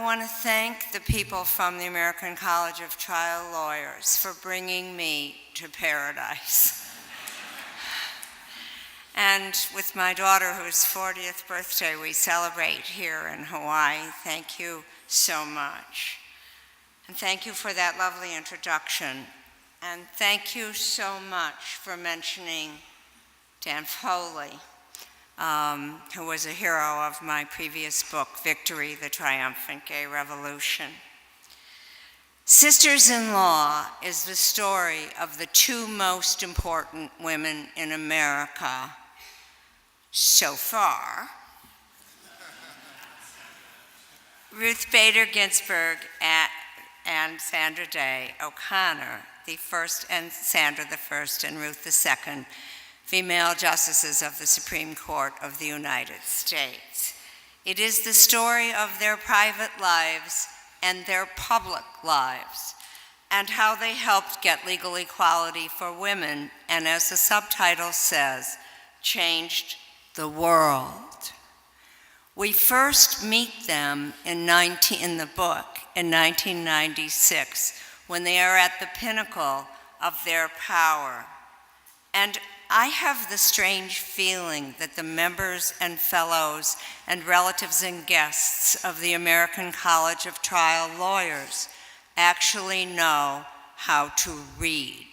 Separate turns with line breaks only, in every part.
want to thank the people from the American College of Trial Lawyers for bringing me to paradise. And with my daughter, whose 40th birthday we celebrate here in Hawaii, thank you so much. And thank you for that lovely introduction. And thank you so much for mentioning Dan Foley, who was a hero of my previous book, Victory, the Triumphant Gay Revolution. Sisters-in-Law is the story of the two most important women in America so far. Ruth Bader Ginsburg and Sandra Day O'Connor, the first, and Sandra the first and Ruth the second, female justices of the Supreme Court of the United States. It is the story of their private lives and their public lives, and how they helped get legal equality for women, and as the subtitle says, changed the world. We first meet them in the book in 1996, when they are at the pinnacle of their power. And I have the strange feeling that the members and fellows and relatives and guests of the American College of Trial Lawyers actually know how to read.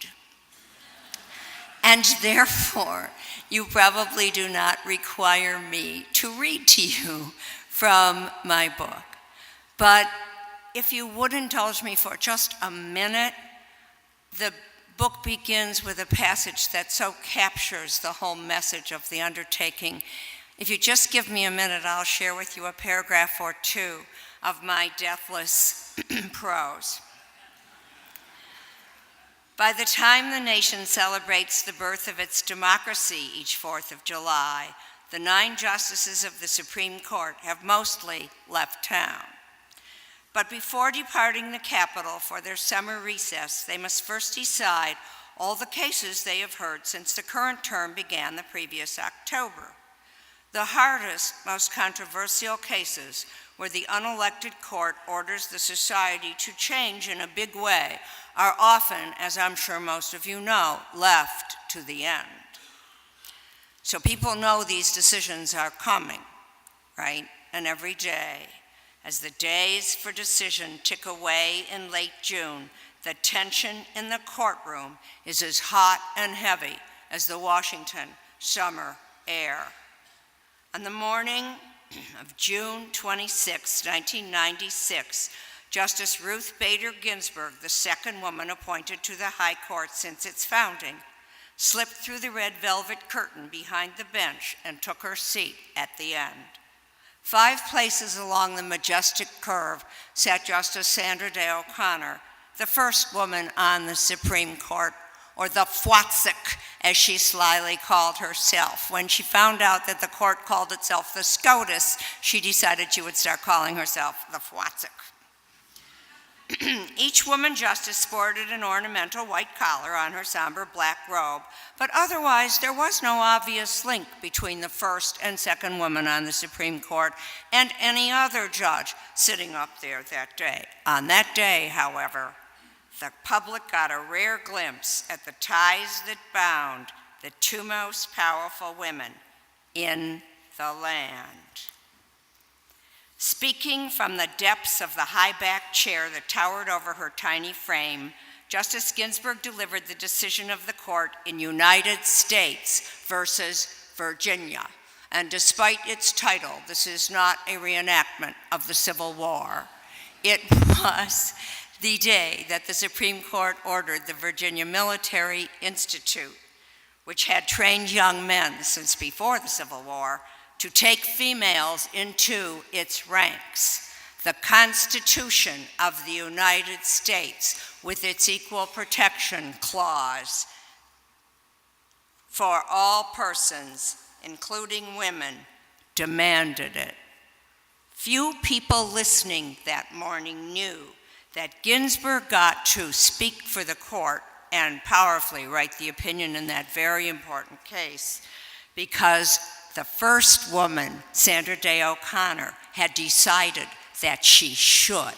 And therefore, you probably do not require me to read to you from my book. But if you would indulge me for just a minute, the book begins with a passage that so captures the whole message of the undertaking. If you just give me a minute, I'll share with you a paragraph or two of my Deathless Prose. By the time the nation celebrates the birth of its democracy each 4th of July, the 9 justices of the Supreme Court have mostly left town. But before departing the Capitol for their summer recess, they must first decide all the cases they have heard since the current term began the previous October. The hardest, most controversial cases where the unelected court orders the society to change in a big way are often, as I'm sure most of you know, left to the end. So people know these decisions are coming, right? And every day, as the days for decision tick away in late June, the tension in the courtroom is as hot and heavy as the Washington summer air. On the morning of June 26, 1996, Justice Ruth Bader Ginsburg, the second woman appointed to the High Court since its founding, slipped through the red velvet curtain behind the bench and took her seat at the end. 5 places along the majestic curve sat Justice Sandra Day O'Connor, the first woman on the Supreme Court, or the Fwatsik, as she slyly called herself. When she found out that the court called itself the SCOTUS, she decided she would start calling herself the Fwatsik. Each woman justice sported an ornamental white collar on her somber black robe, but otherwise there was no obvious link between the first and second woman on the Supreme Court and any other judge sitting up there that day. On that day, however, the public got a rare glimpse at the ties that bound the 2 most powerful women in the land. Speaking from the depths of the high-backed chair that towered over her tiny frame, Justice Ginsburg delivered the decision of the court in United States versus Virginia. And despite its title, this is not a reenactment of the Civil War. It was the day that the Supreme Court ordered the Virginia Military Institute, which had trained young men since before the Civil War, to take females into its ranks. The Constitution of the United States, with its equal protection clause for all persons, including women, demanded it. Few people listening that morning knew that Ginsburg got to speak for the court and powerfully write the opinion in that very important case, because the first woman, Sandra Day O'Connor, had decided that she should.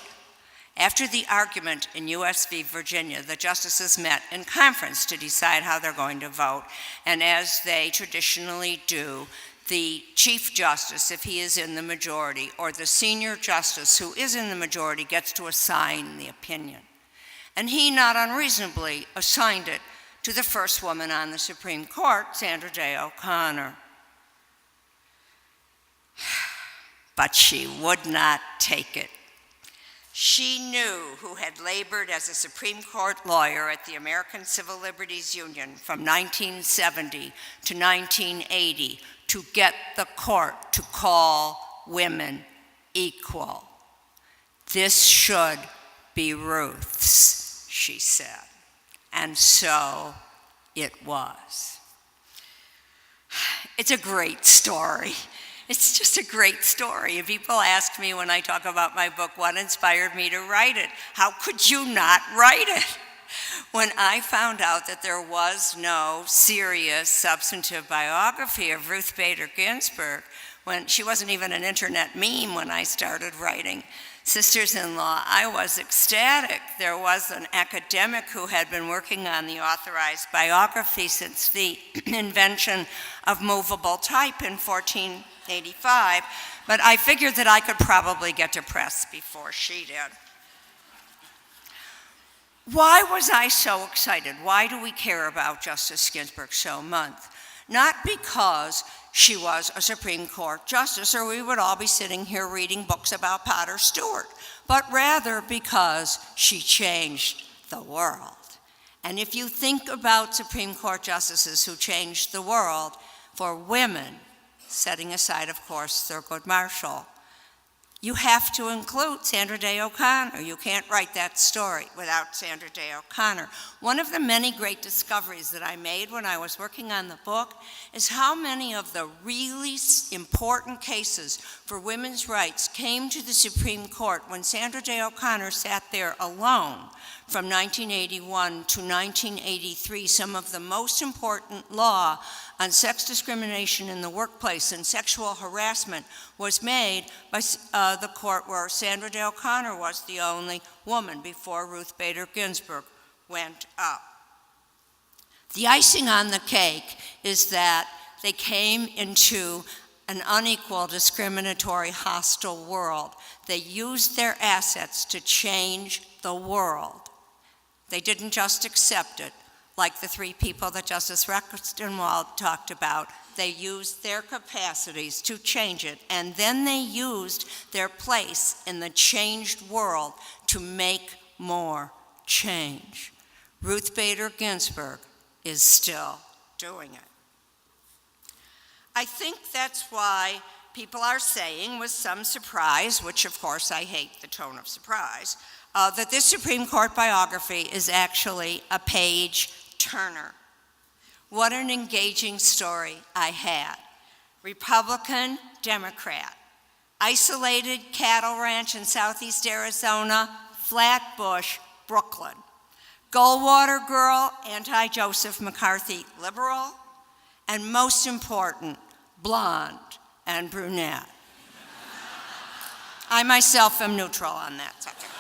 After the argument in U.S. v. Virginia, the justices met in conference to decide how they're going to vote, and as they traditionally do, the Chief Justice, if he is in the majority, or the senior justice who is in the majority, gets to assign the opinion. And he, not unreasonably, assigned it to the first woman on the Supreme Court, Sandra Day O'Connor. But she would not take it. She knew who had labored as a Supreme Court lawyer at the American Civil Liberties Union from 1970 to 1980 to get the court to call women equal. This should be Ruth's, she said. And so it was. It's a great story. It's just a great story. And people ask me when I talk about my book, what inspired me to write it? How could you not write it? When I found out that there was no serious substantive biography of Ruth Bader Ginsburg, when she wasn't even an internet meme when I started writing Sisters-in-Law, I was ecstatic. There was an academic who had been working on the authorized biography since the invention of movable type in 1485, but I figured that I could probably get to press before she did. Why was I so excited? Why do we care about Justice Ginsburg so much? Not because she was a Supreme Court justice, or we would all be sitting here reading books about Potter Stewart, but rather because she changed the world. And if you think about Supreme Court justices who changed the world for women, setting aside, of course, Thurgood Marshall, you have to include Sandra Day O'Connor. You can't write that story without Sandra Day O'Connor. One of the many great discoveries that I made when I was working on the book is how many of the really important cases for women's rights came to the Supreme Court when Sandra Day O'Connor sat there alone. From 1981 to 1983, some of the most important law on sex discrimination in the workplace and sexual harassment was made by the court where Sandra Day O'Connor was the only woman before Ruth Bader Ginsburg went up. The icing on the cake is that they came into an unequal, discriminatory, hostile world. They used their assets to change the world. They didn't just accept it, like the three people that Justice Rextenwald talked about. They used their capacities to change it, and then they used their place in the changed world to make more change. Ruth Bader Ginsburg is still doing it. I think that's why people are saying with some surprise, which of course I hate the tone of surprise, that this Supreme Court biography is actually a page turner. What an engaging story I had. Republican, Democrat, isolated cattle ranch in southeast Arizona, Flatbush, Brooklyn. Goldwater girl, anti-Joseph McCarthy liberal, and most important, blonde and brunette. I myself am neutral on that subject.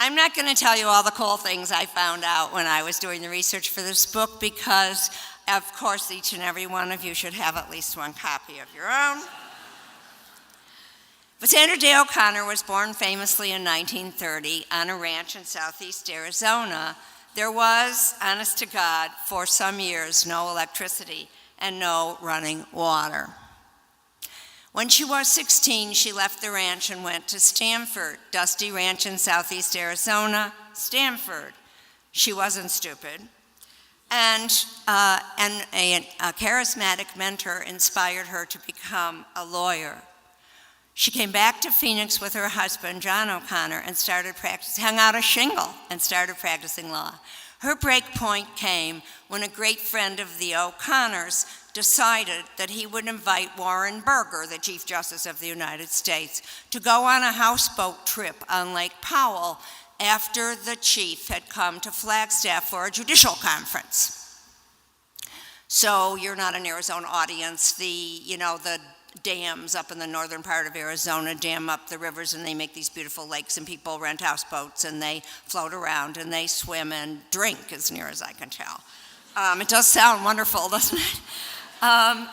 I'm not going to tell you all the cool things I found out when I was doing the research for this book because, of course, each and every one of you should have at least one copy of your own. But Sandra Day O'Connor was born famously in 1930 on a ranch in southeast Arizona. There was, honest to God, for some years, no electricity and no running water. When she was 16, she left the ranch and went to Stanford, dusty ranch in southeast Arizona, Stanford. She wasn't stupid. And a charismatic mentor inspired her to become a lawyer. She came back to Phoenix with her husband, John O'Connor, and hung out a shingle and started practicing law. Her break point came when a great friend of the O'Connors decided that he would invite Warren Burger, the Chief Justice of the United States, to go on a houseboat trip on Lake Powell after the chief had come to Flagstaff for a judicial conference. So you're not an Arizona audience. The dams up in the northern part of Arizona dam up the rivers, and they make these beautiful lakes, and people rent houseboats, and they float around, and they swim and drink, as near as I can tell. It does sound wonderful, doesn't it?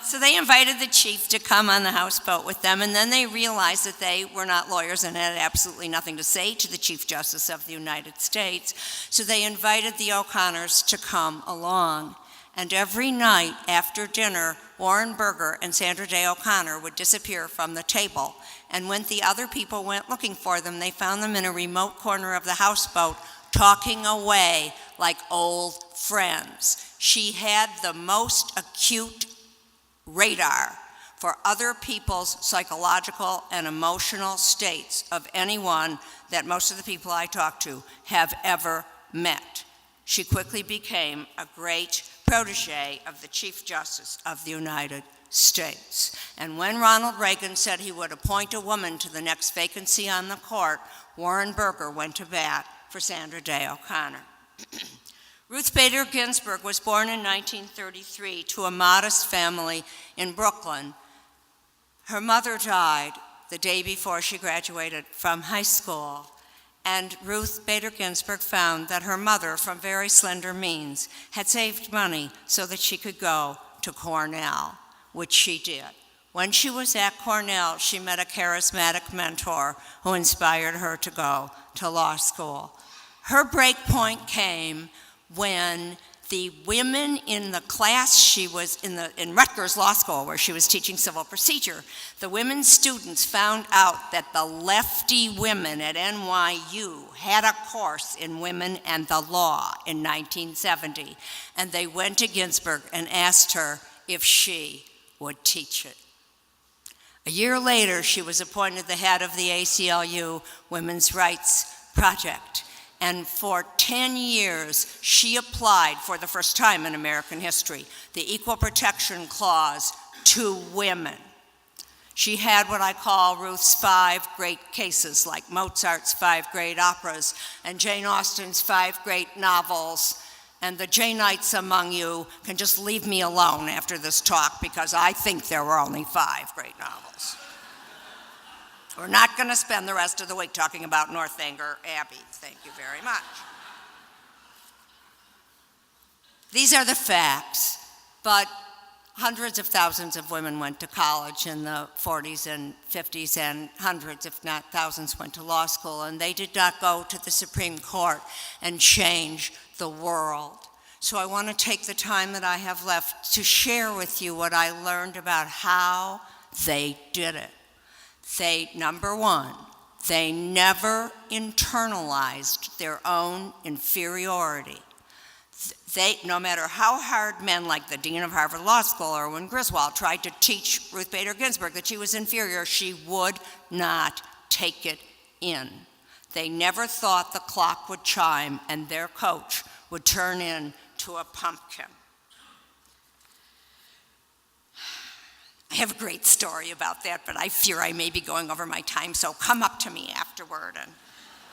So they invited the chief to come on the houseboat with them, and then they realized that they were not lawyers and had absolutely nothing to say to the Chief Justice of the United States. So they invited the O'Connors to come along. And every night after dinner, Warren Burger and Sandra Day O'Connor would disappear from the table. And when the other people went looking for them, they found them in a remote corner of the houseboat, talking away like old friends. She had the most acute radar for other people's psychological and emotional states of anyone that most of the people I talked to have ever met. She quickly became a great protege of the Chief Justice of the United States. And when Ronald Reagan said he would appoint a woman to the next vacancy on the court, Warren Burger went to bat for Sandra Day O'Connor. Ruth Bader Ginsburg was born in 1933 to a modest family in Brooklyn. Her mother died the day before she graduated from high school. And Ruth Bader Ginsburg found that her mother, from very slender means, had saved money so that she could go to Cornell, which she did. When she was at Cornell, she met a charismatic mentor who inspired her to go to law school. Her break point came when the women in the class she was in Rutgers Law School, where she was teaching civil procedure, the women students found out that the lefty women at NYU had a course in women and the law in 1970, and they went to Ginsburg and asked her if she would teach it. A year later, she was appointed the head of the ACLU Women's Rights Project. And for 10 years, she applied for the first time in American history the Equal Protection Clause to women. She had what I call Ruth's 5 great cases, like Mozart's 5 great operas and Jane Austen's 5 great novels. And the Janeites among you can just leave me alone after this talk, because I think there were only 5 great novels. We're not going to spend the rest of the week talking about Northanger Abbey. Thank you very much. These are the facts, but hundreds of thousands of women went to college in the 40s and 50s, and hundreds, if not thousands, went to law school, and they did not go to the Supreme Court and change the world. So I want to take the time that I have left to share with you what I learned about how they did it. Number one, they never internalized their own inferiority. No matter how hard men like the dean of Harvard Law School, Erwin Griswold, tried to teach Ruth Bader Ginsburg that she was inferior, she would not take it in. They never thought the clock would chime and their coach would turn into a pumpkin. I have a great story about that, but I fear I may be going over my time, so come up to me afterward and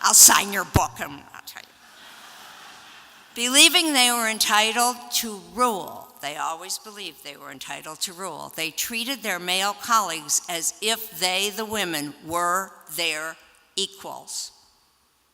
I'll sign your book and I'll tell you. Believing they were entitled to rule, they always believed they were entitled to rule. They treated their male colleagues as if they, the women, were their equals.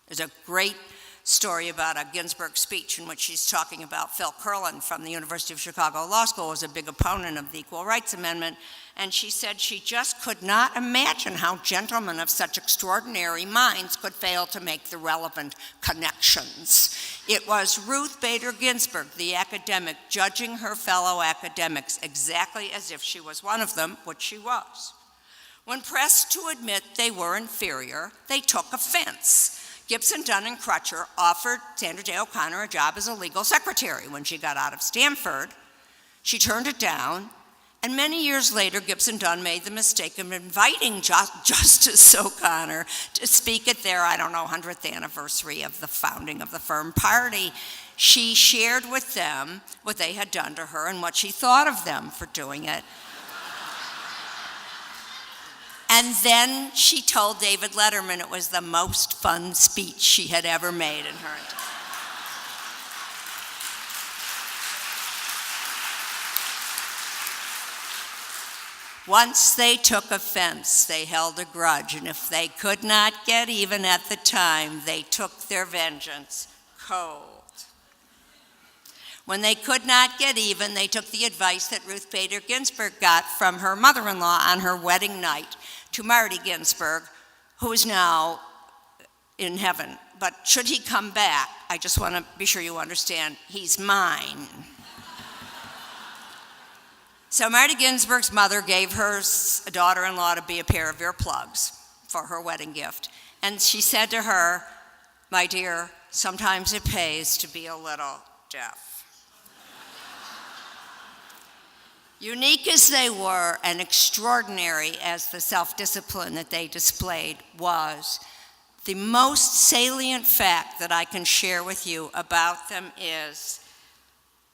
There's a great story about a Ginsburg speech in which she's talking about Phil Kurland from the University of Chicago Law School, was a big opponent of the Equal Rights Amendment, and she said she just could not imagine how gentlemen of such extraordinary minds could fail to make the relevant connections. It was Ruth Bader Ginsburg, the academic, judging her fellow academics exactly as if she was one of them, which she was. When pressed to admit they were inferior, they took offense. Gibson, Dunn, and Crutcher offered Sandra Day O'Connor a job as a legal secretary when she got out of Stanford. She turned it down, and many years later, Gibson Dunn made the mistake of inviting Justice O'Connor to speak at their, 100th anniversary of the founding of the firm party. She shared with them what they had done to her and what she thought of them for doing it. And then she told David Letterman it was the most fun speech she had ever made in her entire life. Once they took offense, they held a grudge, and if they could not get even at the time, they took their vengeance cold. When they could not get even, they took the advice that Ruth Bader Ginsburg got from her mother-in-law on her wedding night to Marty Ginsburg, who is now in heaven. But should he come back, I just want to be sure you understand, he's mine. So Marty Ginsburg's mother gave her daughter-in-law to be a pair of earplugs for her wedding gift. And she said to her, "My dear, sometimes it pays to be a little deaf." Unique as they were and extraordinary as the self-discipline that they displayed was, the most salient fact that I can share with you about them is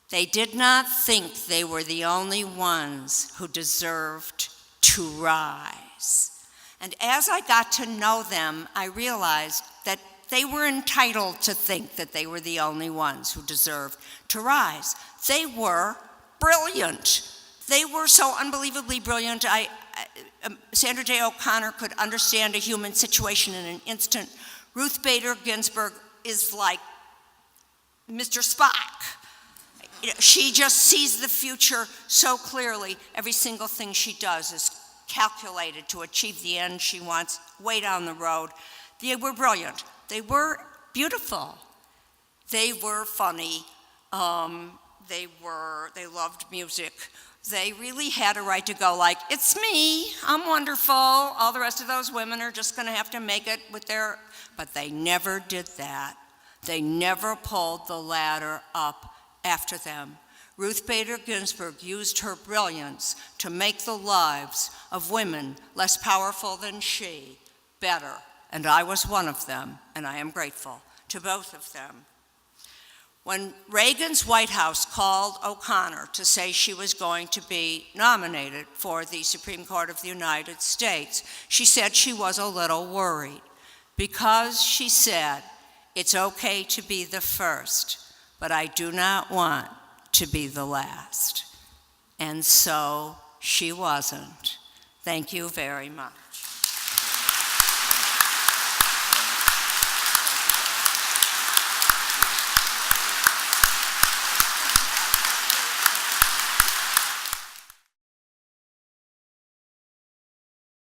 they did not think they were the only ones who deserved to rise. And as I got to know them, I realized that they were entitled to think that they were the only ones who deserved to rise. They were brilliant. They were so unbelievably brilliant. Sandra Day O'Connor could understand a human situation in an instant. Ruth Bader Ginsburg is like Mr. Spock. She just sees the future so clearly. Every single thing she does is calculated to achieve the end she wants way down the road. They were brilliant. They were beautiful. They were funny. They loved music. They really had a right to go like, "It's me, I'm wonderful. All the rest of those women are just gonna have to make it with their," but they never did that. They never pulled the ladder up after them. Ruth Bader Ginsburg used her brilliance to make the lives of women less powerful than she better, and I was one of them, and I am grateful to both of them. When Reagan's White House called O'Connor to say she was going to be nominated for the Supreme Court of the United States, she said she was a little worried because she said, "It's okay to be the first, but I do not want to be the last." And so she wasn't. Thank you very much.